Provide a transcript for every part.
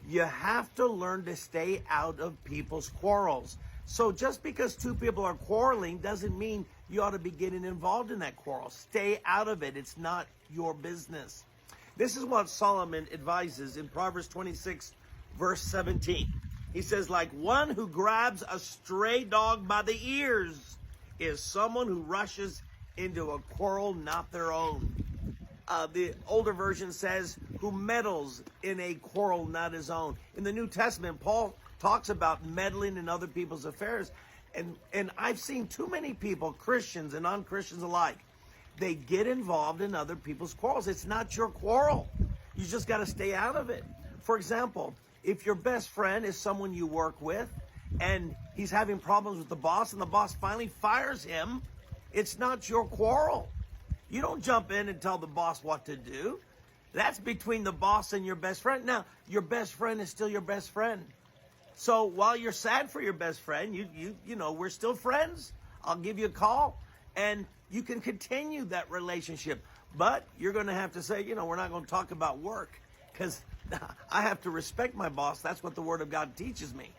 You have to learn to stay out of people's quarrels. So just because two people are quarreling doesn't mean you ought to be getting involved in that quarrel. Stay out of it. It's not your business. This is what Solomon advises in Proverbs 26, verse 17. He says, like one who grabs a stray dog by the ears is someone who rushes into a quarrel not their own. The older version says, who meddles in a quarrel not his own. In the New Testament, Paul talks about meddling in other people's affairs. And I've seen too many people, Christians and non-Christians alike, they get involved in other people's quarrels. It's not your quarrel. You just got to stay out of it. For example, if your best friend is someone you work with and he's having problems with the boss and the boss finally fires him, it's not your quarrel. You don't jump in and tell the boss what to do. That's between the boss and your best friend. Now, your best friend is still your best friend. So while you're sad for your best friend, you know, we're still friends. I'll give you a call and you can continue that relationship. But you're going to have to say, you know, we're not going to talk about work because I have to respect my boss. That's what the Word of God teaches me.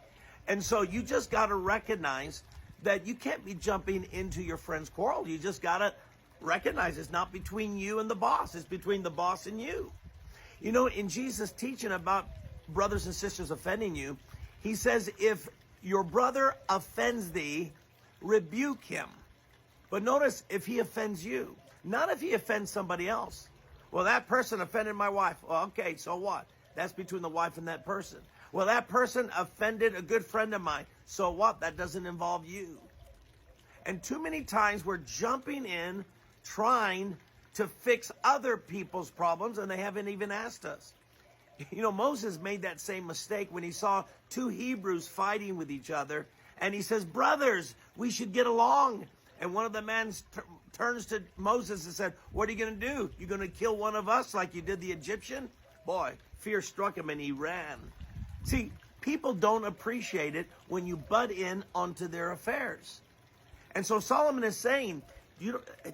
And so you just got to recognize that you can't be jumping into your friend's quarrel. You just got to recognize it's not between you and the boss. It's between the boss and you. You know, in Jesus' teaching about brothers and sisters offending you, he says, if your brother offends thee, rebuke him. But notice if he offends you, not if he offends somebody else. Well, that person offended my wife. Well, okay, so what? That's between the wife and that person. Well, that person offended a good friend of mine. So what? That doesn't involve you. And too many times we're jumping in, trying to fix other people's problems, and they haven't even asked us. You know, Moses made that same mistake when he saw two Hebrews fighting with each other. And he says, brothers, we should get along. And one of the men turns to Moses and said, what are you going to do? You're going to kill one of us like you did the Egyptian? Boy, fear struck him and he ran. See, people don't appreciate it when you butt in onto their affairs. And so Solomon is saying,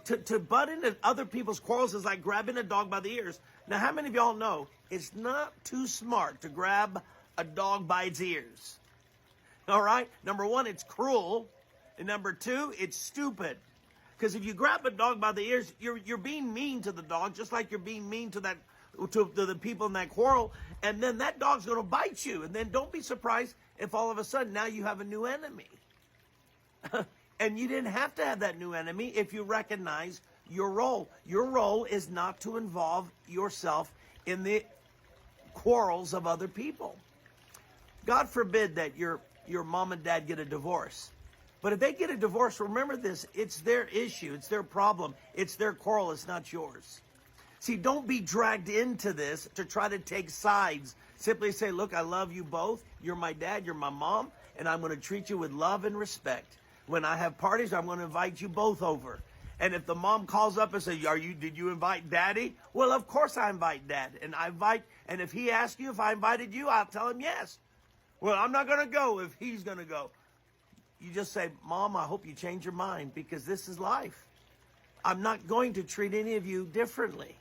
to butt into other people's quarrels is like grabbing a dog by the ears. Now, how many of y'all know it's not too smart to grab a dog by its ears? All right? Number one, it's cruel. And number two, it's stupid. Because if you grab a dog by the ears, you're being mean to the dog, just like you're being mean to the people in that quarrel. And then that dog's going to bite you. And then don't be surprised if all of a sudden now you have a new enemy. And you didn't have to have that new enemy if you recognize your role. Your role is not to involve yourself in the quarrels of other people. God forbid that your mom and dad get a divorce. But if they get a divorce, remember this, it's their issue, it's their problem, it's their quarrel, it's not yours. See, don't be dragged into this to try to take sides. Simply say, look, I love you both. You're my dad, you're my mom, and I'm going to treat you with love and respect. When I have parties, I'm going to invite you both over. And if the mom calls up and says, did you invite daddy? Well, of course I invite dad. And if he asks you if I invited you, I'll tell him yes. Well, I'm not going to go if he's going to go. You just say, Mom, I hope you change your mind because this is life. I'm not going to treat any of you differently.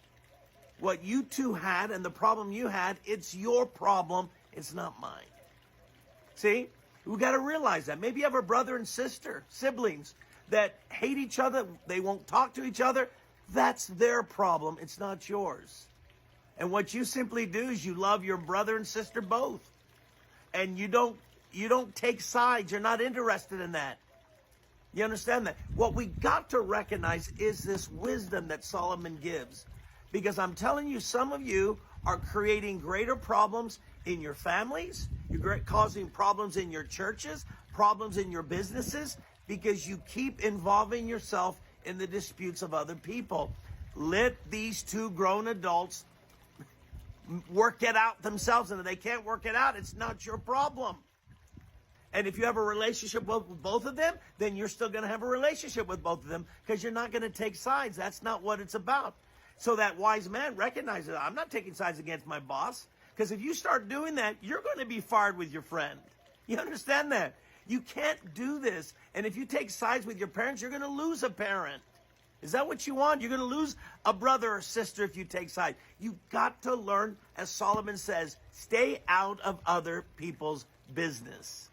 What you two had and the problem you had, it's your problem. It's not mine. See? We got to realize that. Maybe you have a brother and sister, siblings that hate each other. They won't talk to each other. That's their problem. It's not yours. And what you simply do is you love your brother and sister both. And you don't take sides. You're not interested in that. You understand that? What we got to recognize is this wisdom that Solomon gives. Because I'm telling you, some of you are creating greater problems in your families. You're causing problems in your churches, problems in your businesses, because you keep involving yourself in the disputes of other people. Let these two grown adults work it out themselves. And if they can't work it out, it's not your problem. And if you have a relationship with both of them, then you're still going to have a relationship with both of them because you're not going to take sides. That's not what it's about. So that wise man recognizes, I'm not taking sides against my boss. Because if you start doing that, you're going to be fired with your friend. You understand that? You can't do this. And if you take sides with your parents, you're going to lose a parent. Is that what you want? You're going to lose a brother or sister if you take sides. You've got to learn, as Solomon says, stay out of other people's business.